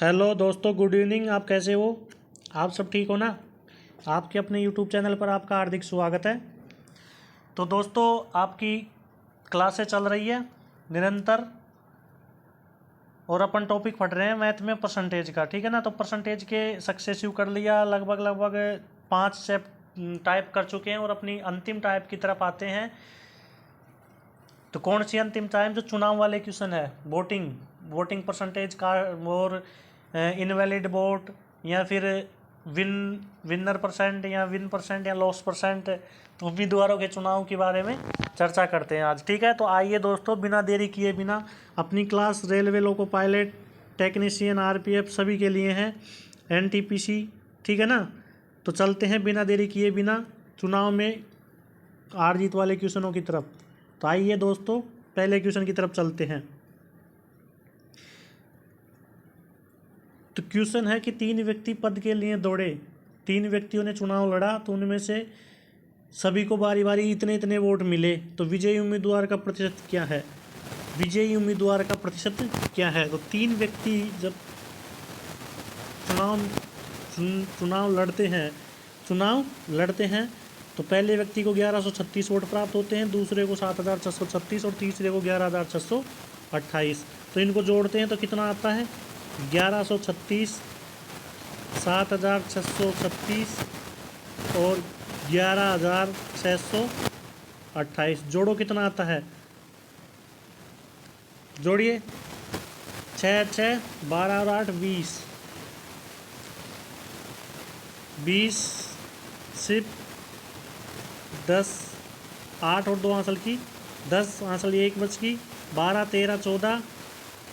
Hello दोस्तों, good evening. आप कैसे हो? आप सब ठीक हो ना? आपके अपने यूट्यूब चैनल पर आपका हार्दिक स्वागत है। तो दोस्तों, आपकी क्लासें चल रही है निरंतर और अपन टॉपिक पढ़ रहे हैं मैथ में परसेंटेज का। ठीक है ना? तो परसेंटेज के सक्सेसिव कर लिया, लगभग 5 स्टेप टाइप कर चुके हैं और अपनी अंतिम टाइप की तरफ आते हैं। तो कौन सी अंतिम टाइप? जो चुनाव वाले क्वेश्चन है, वोटिंग परसेंटेज का, और इनवैलिड वोट, या फिर विनर परसेंट, या विन परसेंट, या लॉस परसेंट। तो उम्मीदवारों के चुनाव के बारे में चर्चा करते हैं आज। ठीक है, तो आइए दोस्तों, बिना देरी किए बिना अपनी class railway loco pilot, technician, RPF सभी के लिए हैं, एनटीपीसी। ठीक है ना? तो चलते हैं बिना देरी किए बिना चुनाव में हार जीत वाले क्वेश्चनों की तरफ। तो आइए दोस्तों, पहले क्वेश्चन की तरफ चलते हैं। तो क्वेश्चन है कि 3 व्यक्ति पद के लिए दौड़े। 3 व्यक्तियों ने चुनाव लड़ा, तो उनमें से सभी को बारी बारी इतने इतने वोट मिले। तो विजयी उम्मीदवार का प्रतिशत क्या है? विजयी उम्मीदवार का प्रतिशत क्या है? तो 3 व्यक्ति जब चुनाव लड़ते हैं तो पहले व्यक्ति को 1136 वोट प्राप्त होते हैं, दूसरे को 7636 और तीसरे को 11628। तो इनको जोड़ते हैं तो कितना आता है? 1136, 7636 और 11628। जोड़ो, कितना आता है? जोड़िए। 6 6 12 और 8 20 20 सिर्फ 10, 8 और 2 आंसर की 10, आंसर 1 बच की, 12 13 14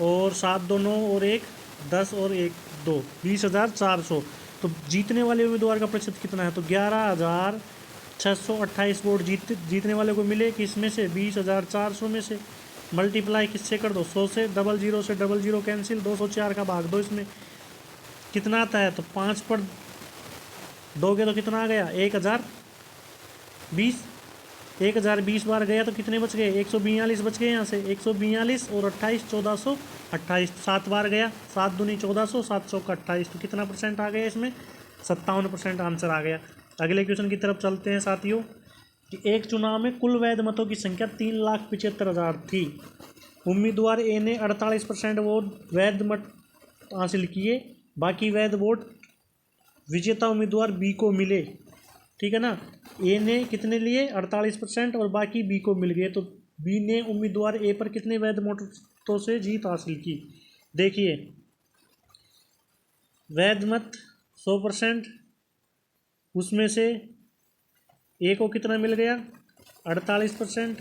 और 7 2 9 और 1 10 और 1 2 20,400। तो जीतने वाले उम्मीदवार का प्रतिशत कितना है? तो 11,628 वोट जीतने वाले को मिले। किसमें से? 20,400 में से। मल्टीप्लाई किससे कर दो? 100 से। 00 से 00 कैंसिल, 204 का भाग दो। इसमें कितना आता है? तो 5 पर दोगे तो कितना आ गया? 1020। 1020 बार गया तो कितने बच गए? 142 बच गए। यहाँ से 142 और 28 1428। 7 बार गया, 7 दूनी 1400, 700 का 28। तो कितना परसेंट आ गया इसमें? 57% आंसर आ गया। अगले क्वेश्चन की तरफ चलते हैं साथियों। कि एक चुनाव में कुल वैध मतों की संख्या 3,75,000 थी। उम्मीदवार ए ने 48% वोट वैध मत हासिल किए, बाकी वैध वोट विजेता उम्मीदवार बी को मिले। ठीक है ना? ए ने कितने लिए? 48% और बाकी बी को मिल गए। तो बी ने उम्मीदवार ए पर कितने वैध मतों से जीत हासिल की? देखिए, वैध मत 100%, उसमें से ए को कितना मिल गया? 48%।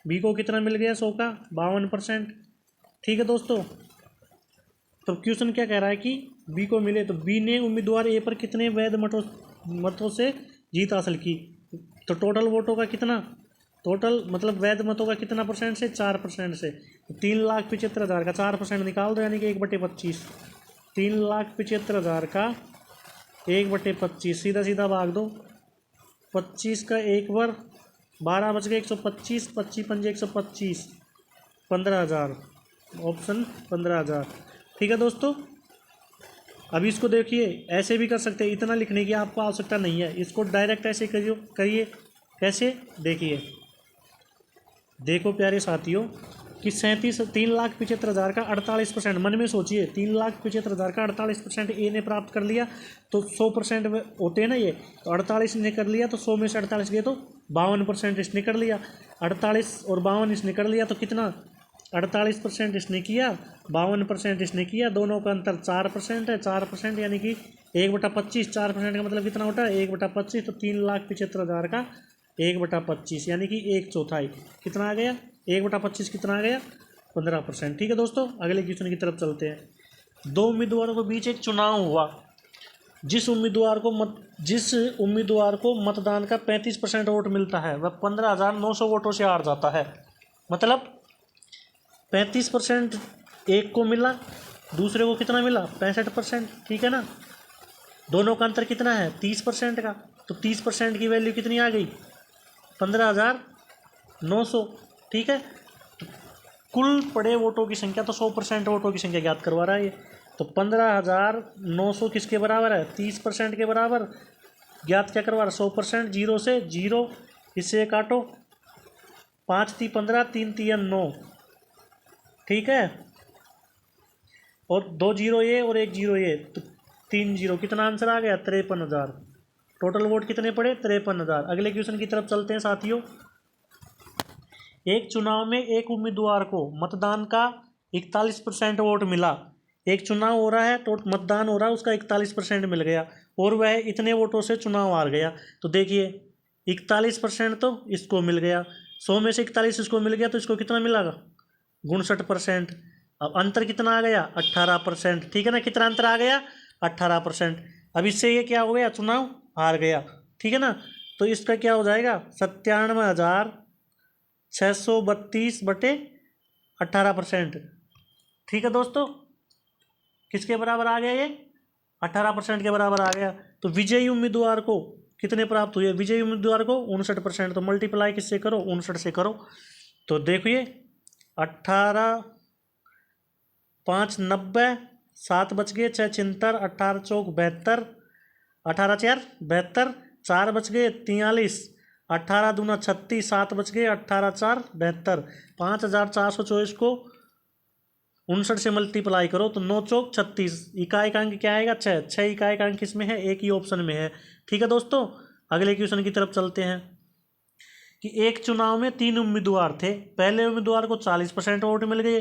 बी को कितना मिल गया? 100 का 52%। ठीक है दोस्तों, तो क्वेश्चन क्या कह रहा है कि बी को मिले। तो बी ने उम्मीदवार ए पर कितने वैध मतों से जीत हासिल की? तो टोटल वोटों का कितना? टोटल मतलब वैध मतों का कितना परसेंट से? 4% से। तो 3,75,000 का 4% निकाल दो, यानी कि 1/25। 3,75,000 का 1/25 सीधा सीधा भाग दो। 25 का 1 बार 12 बच गए, 125, 25 पंजे 125, 15,000। ऑप्शन 15,000। ठीक है दोस्तों, अभी इसको देखिए, ऐसे भी कर सकते हैं, इतना लिखने की आपको आवश्यकता नहीं है। इसको डायरेक्ट ऐसे करिए। कैसे? देखिए, देखो प्यारे साथियों कि 3,75,000 का 48%। मन में सोचिए, 3,75,000 का 48% ए ने प्राप्त कर लिया, तो 100% होते हैं ना ये। तो 48 ने कर लिया, तो 100 में से 48 गए तो 52% इसने कर लिया। 48 और 52 इसने कर लिया, तो कितना? 48% इसने किया, 52% इसने किया। दोनों का अंतर 4% है। 4% यानी कि 1/25। 4% का मतलब कितना होता है? 1/25। तो 3,75,000 का 1/25 यानी कि 1/4। कितना आ गया? 1/25 कितना आ गया? 15%। ठीक है दोस्तों, अगले क्वेश्चन की तरफ चलते हैं। 2 उम्मीदवारों के बीच एक चुनाव हुआ। जिस उम्मीदवार को मतदान का 35% वोट मिलता है, वह 15,900 वोटों से हार जाता है। मतलब 35% एक को मिला, दूसरे को कितना मिला? 65%। ठीक है ना? दोनों का अंतर कितना है? 30% का। तो 30% की वैल्यू कितनी आ गई? 15,900। ठीक है, तो कुल पड़े वोटों की संख्या, तो 100% वोटों की संख्या ज्ञात करवा रहा है ये। तो 15,900 किसके बराबर है? 30% के बराबर। ज्ञात क्या करवा रहा? 100%। जीरो से जीरो, इससे काटो, 5 × 15, 3 × 9, ठीक है। और 2 जीरो ये और 1 जीरो ये, तो 3 जीरो। कितना आंसर आ गया? 53,000। टोटल वोट कितने पड़े? 53,000। अगले क्वेश्चन की तरफ चलते हैं साथियों। एक चुनाव में एक उम्मीदवार को मतदान का 41% वोट मिला। एक चुनाव हो रहा है तो मतदान हो रहा है, उसका 41% मिल गया और वह इतने वोटों से चुनाव हार गया। तो देखिए 41% तो इसको मिल गया, 100 में से 41 इसको मिल गया, तो इसको कितना मिलेगा? 59%। अब अंतर कितना आ गया? 18%, ठीक है ना। कितना अंतर आ गया? 18%। अब इससे ये क्या हो गया? चुनाव हार गया, ठीक है ना। तो इसका क्या हो जाएगा? 97,632/18%, ठीक है दोस्तों। किसके बराबर आ गया ये? 18% के बराबर आ गया। तो विजयी उम्मीदवार को कितने प्राप्त हुए? विजयी उम्मीदवार को 59%। तो मल्टीप्लाई किससे करो? 59 से करो। तो देखिए 18, 5 90, 7 बच गए, 6 76, 18 चौक 72, 18 4 72, 4 बच गए 43, 18 दूना 36, 7 बच गए, 18 4 72, 5,424 को 59 से मल्टीप्लाई करो तो 9 चौक 36। इकाई का अंक क्या आएगा? 6। 6 इकाई का अंक किसमें है? एक ही ऑप्शन में है, ठीक है दोस्तों। अगले क्वेश्चन की तरफ चलते हैं कि एक चुनाव में 3 उम्मीदवार थे। पहले उम्मीदवार को 40% वोट मिल गए।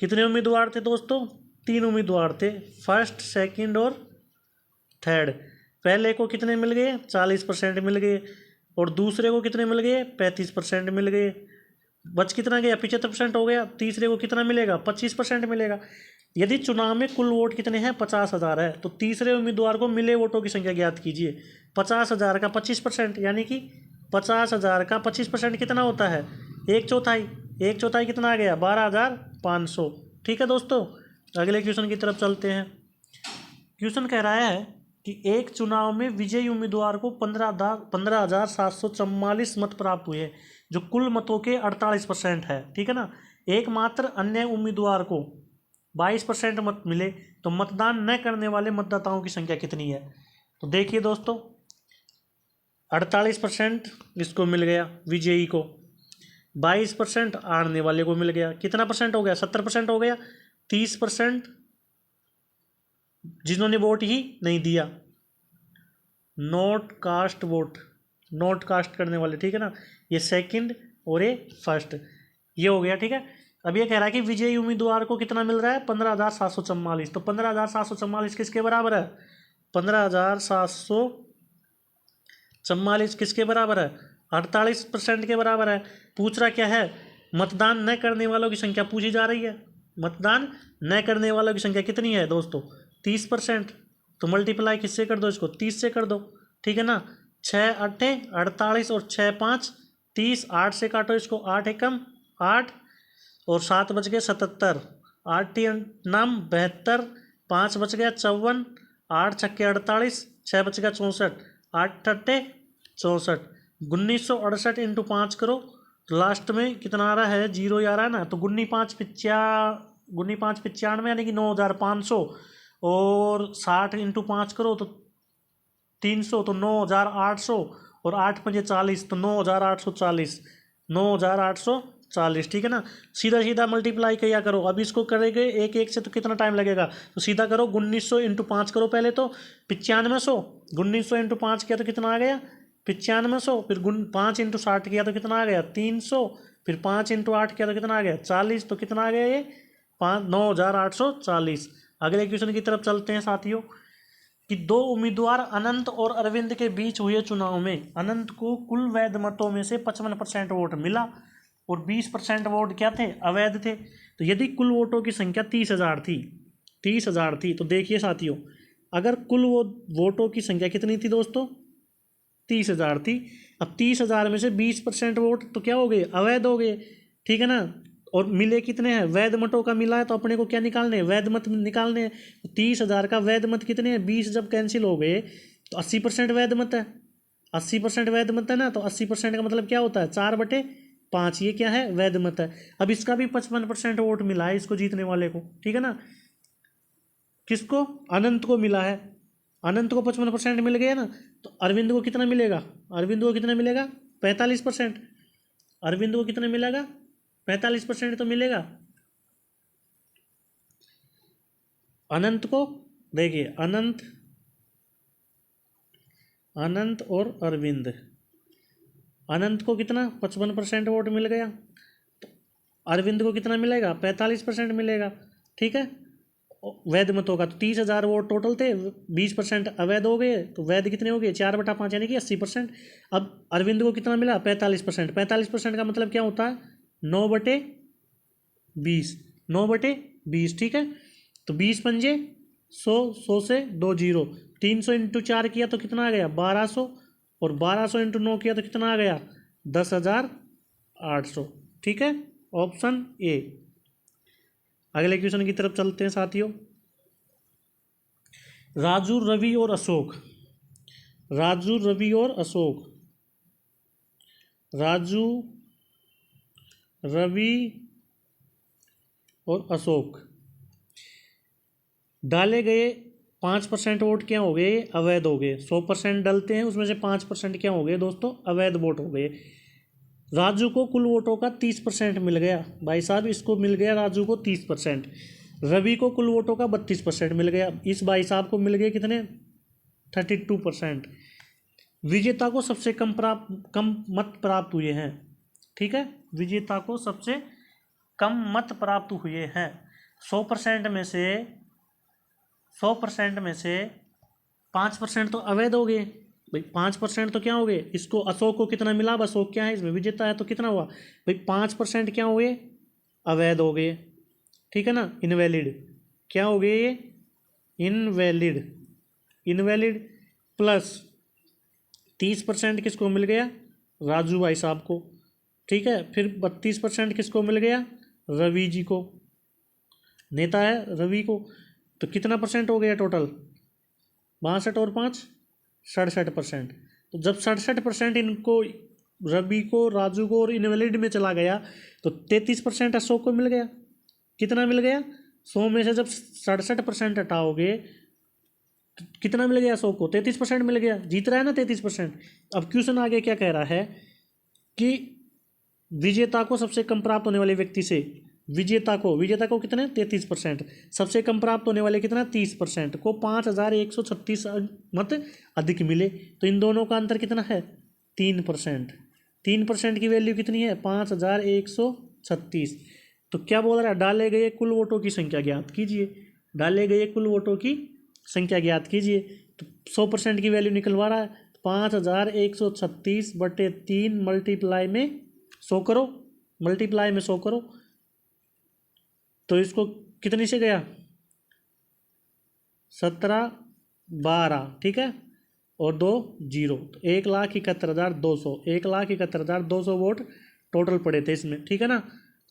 कितने उम्मीदवार थे दोस्तों? 3 उम्मीदवार थे, फर्स्ट, सेकंड और थर्ड। पहले को कितने मिल गए? 40% मिल गए और दूसरे को कितने मिल गए? 35% मिल गए। बच कितना गया? 75% हो गया। तीसरे को कितना मिलेगा? 25% मिलेगा। यदि चुनाव में कुल वोट कितने हैं? 50,000 है, तो तीसरे उम्मीदवार को मिले वोटों की संख्या ज्ञात कीजिए। 50,000 का 25%, यानी कि 50,000 का 25% कितना होता है? 1/4। 1/4 कितना आ गया? 12,500, ठीक है दोस्तों। अगले क्वेश्चन की तरफ चलते हैं। क्वेश्चन कह रहा है कि एक चुनाव में विजयी उम्मीदवार को 15,744 मत प्राप्त हुए, जो कुल मतों के 48% है, ठीक है ना। एकमात्र अन्य उम्मीदवार को 22% मत मिले, तो मतदान न करने वाले मतदाताओं की संख्या कितनी है? तो देखिए दोस्तों 48% इसको मिल गया विजयी को, 22% हारने वाले को मिल गया। कितना परसेंट हो गया? 70% हो गया। 30% जिन्होंने वोट ही नहीं दिया, not cast vote, not cast करने वाले, ठीक है ना। ये सेकंड और ये फर्स्ट, ये हो गया, ठीक है। अब ये कह रहा है कि विजयी उम्मीदवार को कितना मिल रहा है? 15,744। तो 15,744 किसके बराबर है? 15,744 किसके बराबर है? 48% के बराबर है। पूछ रहा क्या है? मतदान न करने वालों की संख्या पूछी जा रही है। मतदान न करने वालों की संख्या कितनी है दोस्तों? 30%। तो मल्टीप्लाई किससे कर दो? इसको 30 से कर दो, ठीक है ना। 6 8 48 और 6 5 30, 8 से काटो इसको, 8 एकम 8 और 7 बच गए 77, 8 नाम 72, 5 बच गया 54, 8 छक्के 48, 6 बच गया 64, 8 अट्ठे 64। 1968 इंटू 5 करो तो लास्ट में कितना आ रहा है? 0 आ रहा है ना। तो 19 5 95 यानी कि 9,500 और 60 इंटू 5 करो तो 300, तो 9,800 और 8 पंजे 40, तो 9,840, 9,840, ठीक है ना। सीधा सीधा मल्टीप्लाई किया करो। अब इसको करेंगे एक एक से तो कितना टाइम लगेगा? तो सीधा करो, 1900 इंटू 5 करो पहले तो 9500, 1900 इंटू 5 किया तो कितना आ गया? 9500। फिर 5 इंटू 60 किया तो कितना आ गया? 300। फिर 5 इंटू 8 किया तो कितना आ गया? 40। तो कितना आ गया ये? 9,840। अगले क्वेश्चन की तरफ चलते हैं साथियों कि 2 उम्मीदवार अनंत और अरविंद के बीच हुए चुनाव में अनंत को कुल वैध मतों में से 55% वोट मिला और 20% वोट क्या थे? अवैध थे। तो यदि कुल वोटों की संख्या 30,000 थी, तो देखिए साथियों, अगर कुल वोटों की संख्या कितनी थी दोस्तों? 30,000 थी। अब 30,000 में से 20% वोट तो क्या हो गए? अवैध हो गए, ठीक है ना। और मिले कितने हैं? वैध मतों का मिला है, तो अपने को क्या निकालने हैं? वैध मत निकालने हैं। तो 30,000 का वैध मत कितने हैं? 20 जब कैंसिल हो गए तो 80% वैध मत है। 80% वैध मत है ना, तो 80% का मतलब क्या होता है? 4/5। ये क्या है? वैध मत है। अब इसका भी 55% वोट मिला है इसको जीतने वाले को, ठीक है ना। किसको? अनंत को मिला है। अनंत को 55% मिल गया ना, तो अरविंद को कितना मिलेगा? अरविंद को कितना मिलेगा? 45%। अरविंद को कितना मिलेगा? 45% तो मिलेगा। अनंत को देखिए, अनंत, अनंत और अरविंद, अनंत को कितना? 55% वोट मिल गया। तो अरविंद को कितना मिलेगा? 45% मिलेगा। ठीक है, वैध मतों का तो 30,000 वोट टोटल थे, 20% अवैध हो गए, तो वैध कितने हो गए? 4/5 यानी कि 80%। अब अरविंद को कितना मिला? 45%। 45% का मतलब क्या होता है? 9/20, 9/20। ठीक है, तो 20 पंजे 100, 100 से 2 जीरो, 300 इंटू 4 किया तो कितना आ गया? 1200, और 1200 इंटू 9 किया तो कितना आ गया? 10,800। ठीक है, ऑप्शन ए। अगले क्वेश्चन की तरफ चलते हैं साथियों। राजू, रवि और अशोक, राजू, रवि और अशोक, राजू, रवि और अशोक डाले गए 5% वोट क्या हो गए? अवैध हो गए। 100% डलते हैं, उसमें से 5% क्या हो गए दोस्तों? अवैध वोट हो गए। राजू को कुल वोटों का 30% मिल गया। भाई साहब, इसको मिल गया राजू को 30%। रवि को कुल वोटों का 32% मिल गया। इस भाई साहब को मिल गए कितने? 32%। विजेता को सबसे कम मत प्राप्त हुए हैं। ठीक है, विजेता को सबसे कम मत प्राप्त हुए हैं। 100% में से 100% में से 5% तो अवैध हो गए। भाई 5% तो क्या हो गए? इसको अशोक को कितना मिला? अब अशोक क्या है इसमें? विजेता है, तो कितना हुआ भाई? 5% क्या हो गए? अवैध हो गए। ठीक है ना, इनवैलिड। क्या हो गए ये? इनवैलिड। इनवैलिड प्लस 30% किसको मिल गया? राजू भाई साहब को। ठीक है, फिर 32% किसको मिल गया? रवि जी को, नेता है रवि को। तो कितना परसेंट हो गया टोटल? 62 और 5 67%। तो जब 67% इनको, रवि को, राजू को और इनवैलिड में चला गया, तो 33% अशोक को मिल गया। कितना मिल गया? 100 में से जब 67% हटाओगे तो कितना मिल गया अशोक को? 33% मिल गया। जीत रहा है ना 33%। अब क्वेश्चन आगे क्या कह रहा है कि विजेता को सबसे कम प्राप्त होने वाले व्यक्ति से, विजेता को कितने? 33%। सबसे कम प्राप्त होने वाले कितना? 30% को 5,136 मत अधिक मिले। तो इन दोनों का अंतर कितना है? 3%। 3% की वैल्यू कितनी है? 5,136। तो क्या बोल रहा है? डाले गए कुल वोटों की संख्या ज्ञात कीजिए। डाले गए कुल वोटों की संख्या ज्ञात कीजिए। तो 100% की वैल्यू निकलवा रहा है। 5,136/3 मल्टीप्लाई में 100 करो, मल्टीप्लाई में 100 करो, तो इसको कितनी से गया? 1712। ठीक है, और 2 जीरो, तो 1,71,200, 1,71,200 वोट टोटल पड़े थे इसमें। ठीक है ना,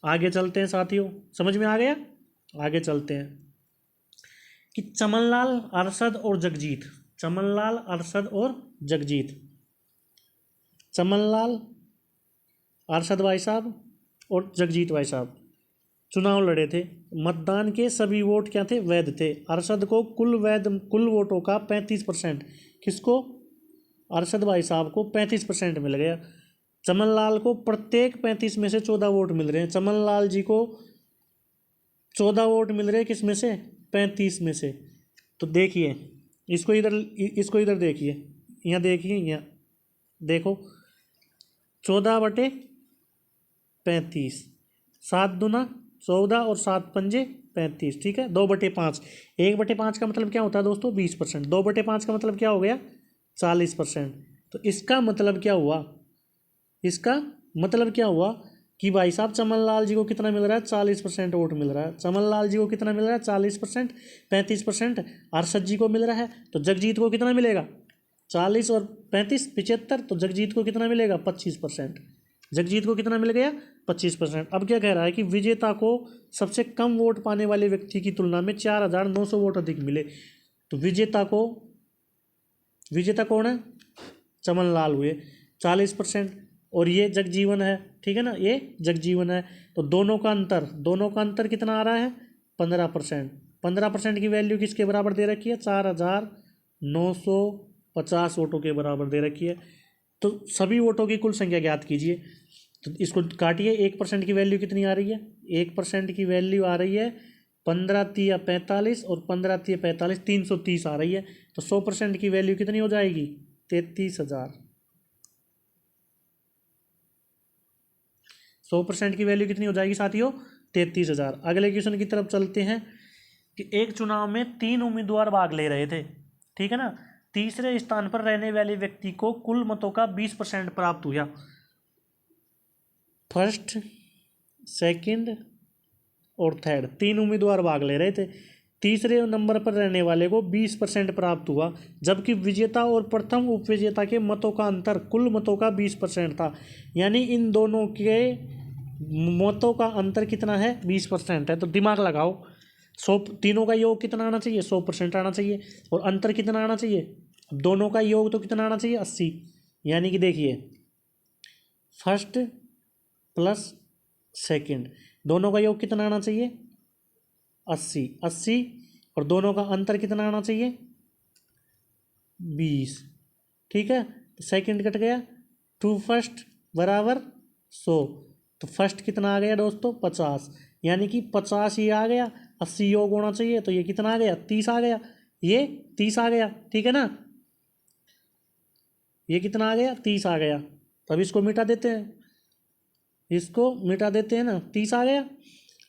आगे चलते हैं साथियों। समझ में आ गया? आगे चलते हैं कि चमनलाल, अरशद और जगजीत, चमनलाल, अरशद और जगजीत, चमनलाल, अरशद भाई साहब और जगजीत भाई साहब चुनाव लड़े थे। मतदान के सभी वोट क्या थे? वैध थे। अरशद को कुल वोटों का 35%, किसको? अरशद भाई साहब को 35% मिल गया। चमनलाल को प्रत्येक 35 में से 14 वोट मिल रहे हैं। चमनलाल जी को 14 वोट मिल रहे हैं, किस में से? 35 में से। तो देखिए, इसको इधर देखिए, यहाँ देखिए, यहाँ देखो, 14/35, 7×2 14 और 7×5 35। ठीक है, 2/5। 1/5 का मतलब क्या होता है दोस्तों? 20%। 2/5 का मतलब क्या हो गया? 40%। तो इसका मतलब क्या हुआ? इसका मतलब क्या हुआ कि भाई साहब चमनलाल जी को कितना मिल रहा है? 40% वोट मिल रहा है। चमनलाल जी को कितना मिल रहा है? 40%। 35% अरशद जी को मिल रहा है। तो जगजीत को कितना मिलेगा? 40 और 35 75। तो जगजीत को कितना मिलेगा? 25%। जगजीत को कितना मिल गया? 25%। अब क्या कह रहा है कि विजेता को सबसे कम वोट पाने वाले व्यक्ति की तुलना में 4,900 वोट अधिक मिले। तो विजेता कौन है? चमनलाल हुए 40%, और ये जगजीवन है। ठीक है ना, ये जगजीवन है। तो दोनों का अंतर कितना आ रहा है? 15%। 15% की वैल्यू किसके बराबर दे रखी है? 4,950 वोटों के बराबर दे रखी है। तो सभी वोटों की कुल संख्या ज्ञात कीजिए। तो इसको काटिए, 1% की वैल्यू कितनी आ रही है? 1% की वैल्यू आ रही है 15 तिया 45 और 15 तिया 45 330 आ रही है। तो 100% की वैल्यू कितनी हो जाएगी? 33,000। 100% की वैल्यू कितनी हो जाएगी साथियों? 33,000। अगले क्वेश्चन की तरफ चलते हैं कि एक चुनाव में 3 उम्मीदवार भाग ले रहे थे, ठीक है ना। तीसरे स्थान पर रहने वाले व्यक्ति को कुल मतों का 20% प्राप्त हुआ। फर्स्ट, सेकंड और थर्ड 3 उम्मीदवार भाग ले रहे थे। तीसरे नंबर पर रहने वाले को 20% प्राप्त हुआ, जबकि विजेता और प्रथम उपविजेता के मतों का अंतर कुल मतों का 20% था। यानी इन दोनों के मतों का अंतर कितना है? 20% है। तो दिमाग लगाओ, 100 तीनों का योग कितना आना चाहिए? 100% आना चाहिए। और अंतर कितना आना चाहिए? दोनों का योग तो कितना आना चाहिए? 80। यानी कि देखिए, फर्स्ट प्लस सेकंड, दोनों का योग कितना आना चाहिए? 80। 80 और दोनों का अंतर कितना आना चाहिए? 20। ठीक है, तो सेकंड कट गया। 2 फर्स्ट बराबर 100। तो फर्स्ट कितना आ गया दोस्तों? 50। यानी कि 50 ये आ गया, 80 योग होना चाहिए, तो ये कितना आ गया? 30 आ गया, ये 30 आ गया। ठीक है ना, ये कितना आ गया? 30 आ गया। तो अब इसको मिटा देते हैं, इसको मिटा देते हैं ना, 30 आ गया।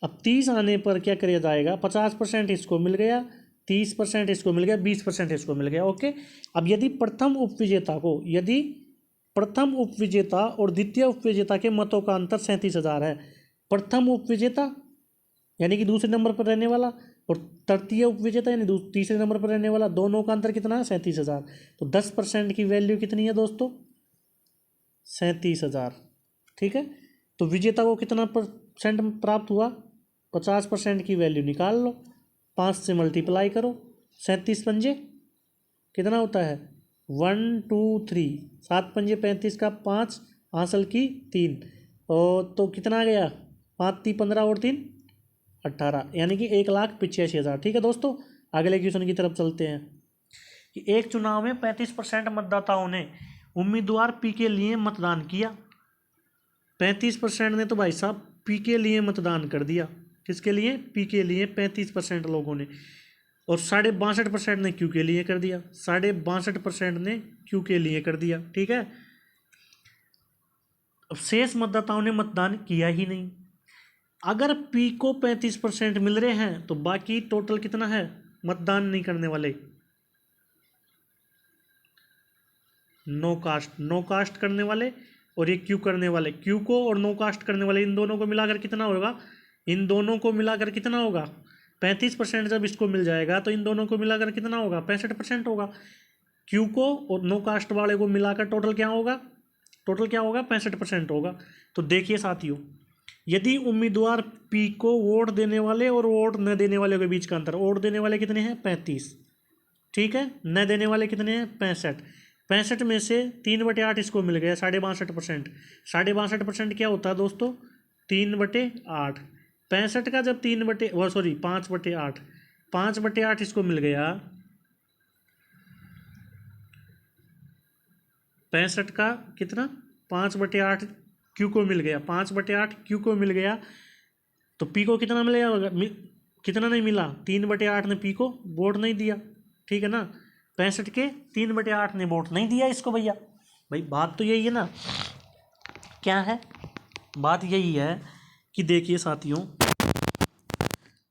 अब 30 आने पर क्या किया जाएगा? 50% इसको मिल गया, 30% इसको मिल गया, 20% इसको मिल गया। ओके। अब यदि प्रथम उपविजेता और द्वितीय उपविजेता के मतों का अंतर 37,000 है, प्रथम उपविजेता यानी कि दूसरे नंबर पर रहने वाला और तृतीय उपविजेता यानी तीसरे नंबर पर रहने वाला, दोनों का अंतर कितना है? 37,000। तो 10% की वैल्यू कितनी है दोस्तों? 37,000। ठीक है, तो विजेता को कितना परसेंट प्राप्त हुआ? 50% की वैल्यू निकाल लो, 5 से मल्टीप्लाई करो, 37 पंजे कितना होता है? 1 2 3, 7 पंजे 35 का 5, हासिल की 3, और तो कितना आ गया? 5 3 15 और 3 18, यानी कि 1,85,000। ठीक है दोस्तों, अगले क्वेश्चन की तरफ चलते हैं कि एक चुनाव में 35% मतदाताओं ने उम्मीदवार पी के लिए मतदान किया। 35% ने तो भाई साहब पी के लिए मतदान कर दिया। किसके लिए? पी के लिए 35% लोगों ने, और 62.5% ने क्यू के लिए कर दिया। 62.5% ने क्यू के लिए कर दिया। ठीक है, अब शेष मतदाताओं ने मतदान किया ही नहीं। अगर पी को 35% मिल रहे हैं तो बाकी टोटल कितना है मतदान नहीं करने वाले? नो कास्ट करने वाले और ये क्यू करने वाले। क्यू को और नो कास्ट करने वाले, इन दोनों को मिलाकर कितना होगा? इन दोनों को मिलाकर कितना होगा? 35% जब इसको मिल जाएगा तो इन दोनों को मिलाकर कितना होगा? 65% होगा। क्यू को और नो कास्ट वाले को मिलाकर टोटल क्या होगा? 65% होगा। तो देखिए साथियों, यदि उम्मीदवार पी को वोट देने वाले और वोट न देने वाले के बीच का अंतर, वोट देने वाले कितने हैं? 35। ठीक है, न देने वाले कितने हैं? 65। 65 में से 3/8 इसको मिल गया, 62.5%। 62.5% क्या होता है दोस्तों? 3/8। 65 का जब 5/8, 5/8 इसको मिल गया, 65 का कितना? 5/8 क्यू को मिल गया, 5/8 क्यू को मिल गया। तो पी को कितना मिलेगा? कितना नहीं मिला? 3/8 ने पी को वोट नहीं दिया। ठीक है ना, 65 के 3/8 ने वोट नहीं दिया इसको। भैया भाई बात तो यही है ना, क्या है बात? यही है कि देखिए साथियों,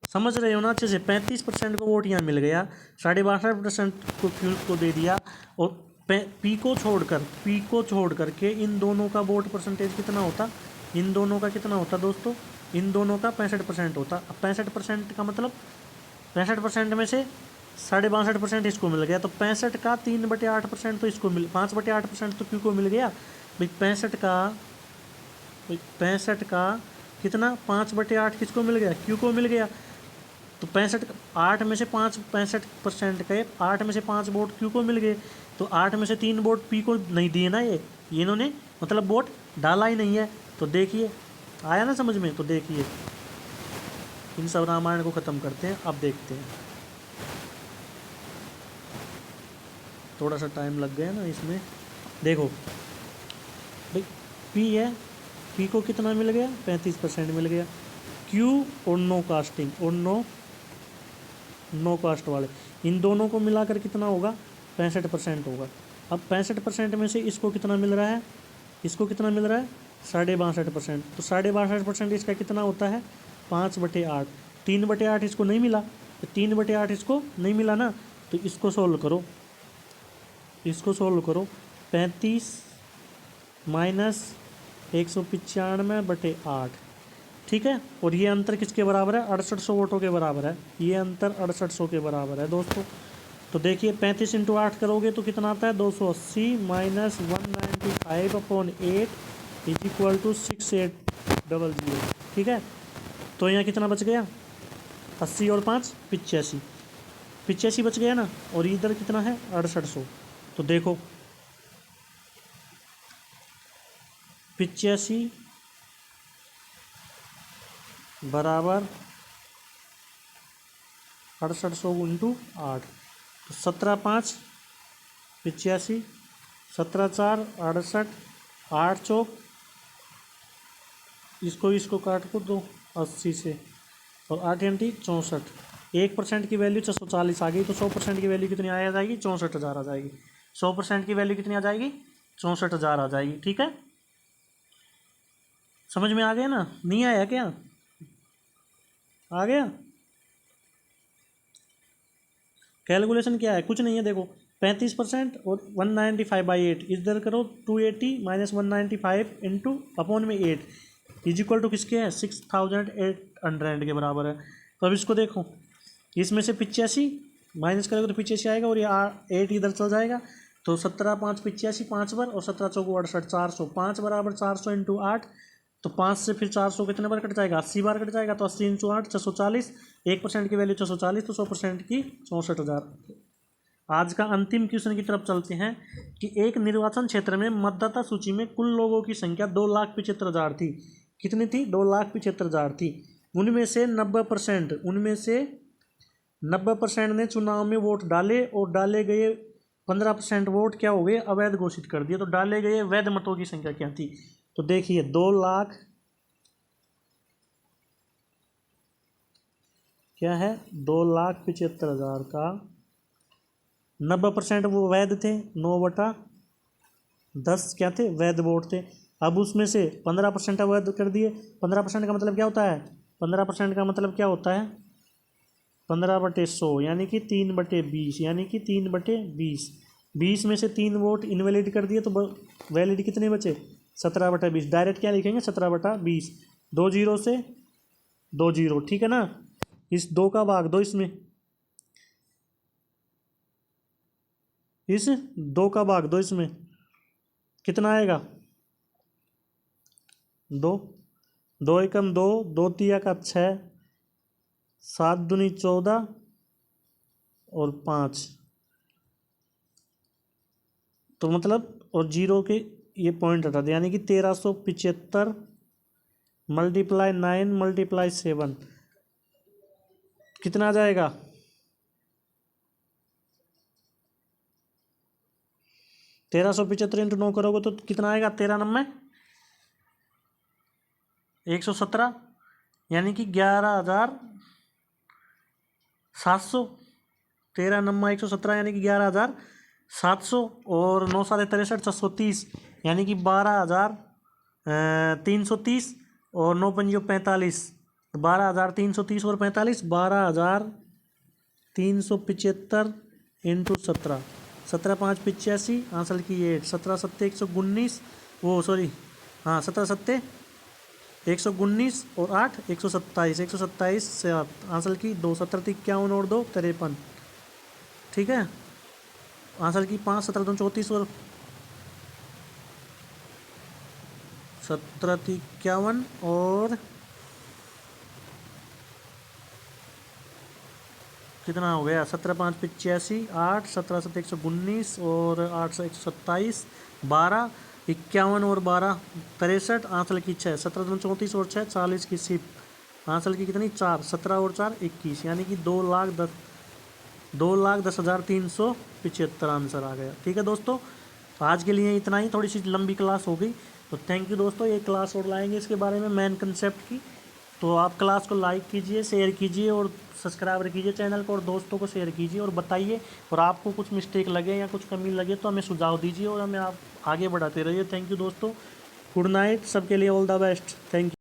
समझ रहे हो ना अच्छे से। 35% को वोट यहाँ मिल गया, 62.5% को क्यू को दे दिया, और पी को छोड़ करके इन दोनों का वोट परसेंटेज कितना होता? इन दोनों का कितना होता दोस्तों? इन दोनों का 65% होता। अब 65% का मतलब 65% में से 62.5% इसको मिल गया, तो 65 का 3/8% तो इसको 5/8% तो क्यू को मिल गया भाई। 65 का कितना? 5/8 किसको मिल गया? क्यू को मिल गया। तो 8 में से 5 65% के 8 में से 5 वोट क्यू को मिल गए, तो 8 में से 3 वोट पी को नहीं दिए ना, ये इन्होंने मतलब वोट डाला ही नहीं है। तो देखिए आया ना समझ में? तो देखिए इन सब रामायण को ख़त्म करते हैं। अब देखते हैं, थोड़ा सा टाइम लग गया ना इसमें। देखो भाई, पी है, पी को कितना मिल गया, 35% मिल गया। क्यू और नो कास्टिंग और नो कास्ट वाले, इन दोनों को मिलाकर कितना होगा, 65% होगा। अब 65% में से इसको कितना मिल रहा है, इसको कितना मिल रहा है, 62.5%। तो 62.5% इसका कितना होता है, 5/8। 3/8 इसको नहीं मिला, तो 3/8 इसको नहीं मिला ना, तो इसको सोल्व करो, इसको सोल्व करो। 35 माइनस 195/8, ठीक है। और ये अंतर किसके बराबर है, 6800 वोटों के बराबर है। ये अंतर 6800 के बराबर है दोस्तों। तो देखिए 35 × 8 करोगे तो कितना आता है, 280 माइनस 195/8 इज इक्वल टू 6800, ठीक है। तो यहाँ कितना बच गया, 80 और 5 85, 85 बच गया ना। और इधर कितना है, 6800। तो देखो 85 बराबर 6800 × 8, तो 17×5 85, 17×4 68, 8 चौक, इसको काट को दो 80 से, और 8 × 64, 1% की वैल्यू 640 आ गई। तो 100% की वैल्यू कितनी आ जाएगी, 64,000 आ जाएगी। 100% की वैल्यू कितनी आ जाएगी, 64,000 आ जाएगी, ठीक है। समझ में आ गया ना, नहीं आया क्या, आ गया। कैलकुलेशन क्या है, कुछ नहीं है, देखो 35% और 195/8 इधर करो, 280 माइनस 195 इंटू अपॉन में 8 इज इक्वल टू किसके है, 6800 के बराबर है। तो अब इसको देखो, इसमें से 85 माइनस करोगे तो 85 आएगा, और ये 8 इधर चल जाएगा। तो 17×5 85, 5 बार, और 17×4 68, 400, 5 बराबर 400 इंटू 8। तो 5 से फिर 400 कितने बार कट जाएगा, 80 बार कट जाएगा। तो 80 × 8 640, 1% की वैल्यू 640, तो 100% की 64,000। आज का अंतिम क्वेश्चन की तरफ चलते हैं कि एक निर्वाचन क्षेत्र में मतदाता सूची में कुल लोगों की संख्या 2,75,000 थी। कितनी थी, 2,75,000 थी। उनमें से 90% ने चुनाव में वोट डाले, और डाले गए 15% वोट क्या हो गए, अवैध घोषित कर दिए। तो डाले गए वैध मतों की संख्या क्या थी, तो देखिए 2 लाख क्या है, 2,75,000 का 90% वो वैध थे, 9/10 क्या थे, वैध वोट थे। अब उसमें से 15% अवैध कर दिए। 15% का मतलब क्या होता है, 15% का मतलब क्या होता है, 15/100 यानी कि 3/20, यानी कि 3/20। 20 में से 3 वोट इनवैलिड कर दिए, तो वैलिड कितने बचे, 17/20। डायरेक्ट क्या लिखेंगे, 17/20, 2 जीरो से 2 जीरो, ठीक है ना। इस 2 का भाग दो इसमें, इस 2 का भाग दो इसमें, कितना आएगा, 2, 2 एकम 2, 2 तिया का 6, 7 दूनी 14 और 5। तो मतलब, और जीरो के ये पॉइंट हटा दे, यानी कि 1375 मल्टीप्लाई 9 मल्टीप्लाई 7 कितना आ जाएगा, 1375 इंटू 9 करोगे तो कितना आएगा, 13×9 = 117, यानी कि 11,700। 13×9 = 117 यानी कि 11,700, और 9 × 7 = 63, 630 यानी कि 12,330, और 9 × 5 = 45, 12,330 और 45, 12,375 इंटू 17, 17×5 = 85, आंसर की 8, 17×7 = 119, वो सॉरी, हाँ 17×7 = 119, और 8 127, 127 से आंसर की 2, 17 × 51 और 2 53, ठीक है। आंसर की 5, 17 × 2 = 34, और 17 × 3 = 51, और कितना हो गया, 17×5 = 85, 8 17×7 = 119, और 8 से 127, 12 51 और 12 63, आंसर की 6, 17 × 2 = 34 और 6 40 की 10, आंसर की कितनी 4, 17 और 4 21, यानी कि 2,10,375 आंसर आ गया। ठीक है दोस्तों, आज के लिए इतना ही, थोड़ी सी लंबी क्लास हो गई, तो थैंक यू दोस्तों। ये क्लास और लाएंगे इसके बारे में मेन कंसेप्ट की, तो आप क्लास को लाइक कीजिए, शेयर कीजिए और सब्सक्राइब कीजिए चैनल को, और दोस्तों को शेयर कीजिए और बताइए, और आपको कुछ मिस्टेक लगे या कुछ कमी लगे तो हमें सुझाव दीजिए और हमें आप आगे बढ़ाते रहिए। थैंक यू दोस्तों, गुड नाइट, सबके लिए all the best, thank you.